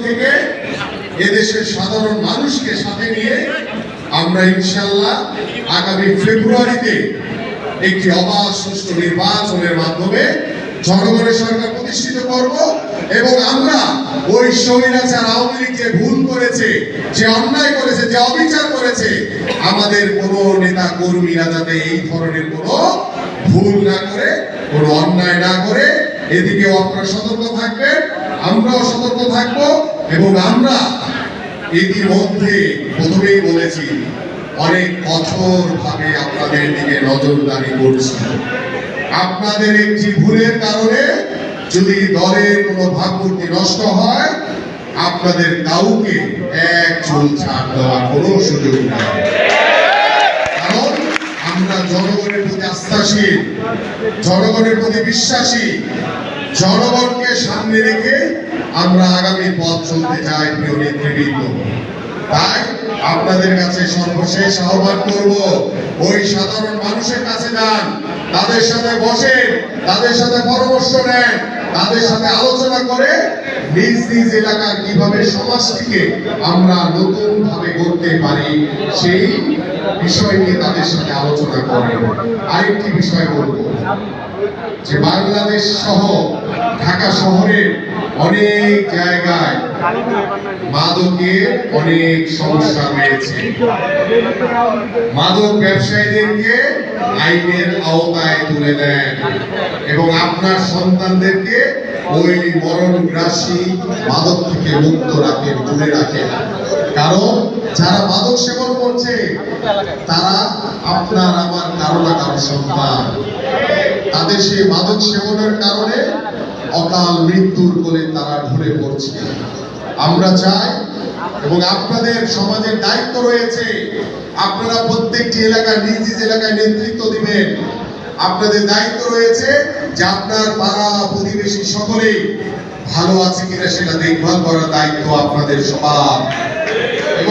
থেকে এদেশের সাধারণ মানুষকে সাথে নিয়ে আমরা ইনশাআল্লাহ আগামী ফেব্রুয়ারিতে একটি অবাধ সুষ্ঠু নির্বাচনের মাধ্যমে জনগণের সরকার প্রতিষ্ঠিত করব এবং আমরা ওই স্বৈরাচার আওয়ামী লীগ যে ভুল করেছে, যে অন্যায় করেছে, যে অবিচার করেছে, আমাদের কোনো নেতা কর্মীরা যাতে এই ধরনের কোনো ভুল না করে, কোনো অন্যায় না করে, এদিকেও আপনারা সতর্ক থাকবেন, আমরাও সতর্ক থাকবো। এবং আমরা ইতিমধ্যে প্রথমেই বলেছি অনেক কঠোর ভাবে আপনাদের দিকে নজরদারি করছি। আপনাদের একটি ভুলের কারণে যদি দলের কোনো ভাবমূর্তি নষ্ট হয়, আপনাদের কাউকে এক চুল ছাড় দেওয়ার কোনো সুযোগ নেই। কারণ আমরা জনগণের প্রতি আস্থাশীল, জনগণের প্রতি বিশ্বাসী, জনগণকে সামনে রেখে আমরা আগামী পথ চলতে চাই প্রিয় নেতৃবৃন্দ। তাই আপনাদের কাছে সর্বশেষ আহ্বান করব, ওই সাধারণ মানুষের কাছে যান, তাদের সাথে বসেন, তাদের সাথে পরামর্শ নেন, তাদের সাথে আলোচনা করে নিজ নিজ এলাকার কিভাবে সমাজটিকে আমরা নতুন ভাবে গড়তে পারি সেই বিষয় নিয়ে তাদের সাথে আলোচনা করেন। আরেকটি বিষয় বলবো যে বাংলাদেশ সহ ঢাকা শহরের অনেক জায়গায় মাদকের অনেক সমস্যা রয়েছে। মাদক ব্যবসায়ীদেরকে আইনের আওতায় তুলে দেন এবং আপনার সন্তানদেরকে ওই মরণগ্রাসী মাদক থেকে মুক্ত রাখেন, দূরে রাখেন। কারণ যারা মাদক সেবন করছে তারা আপনার আমার কারো না কারো সন্তান। তাদের সেই মাদক সেবনের কারণে অকাল মৃত্যুর কোলে তারা ঢলে পড়ছে। আমরা চাই এবং আপনাদের সমাজের দায়িত্ব রয়েছে, আপনারা প্রত্যেকটি এলাকায় নিজ নিজ এলাকায় নেতৃত্ব দিবেন। আপনাদের দায়িত্ব রয়েছে যে আপনার পাড়া প্রতিবেশী সকলেই ভালো আছে কিনা সেটা দেখভাল করার দায়িত্ব আপনাদের সবার।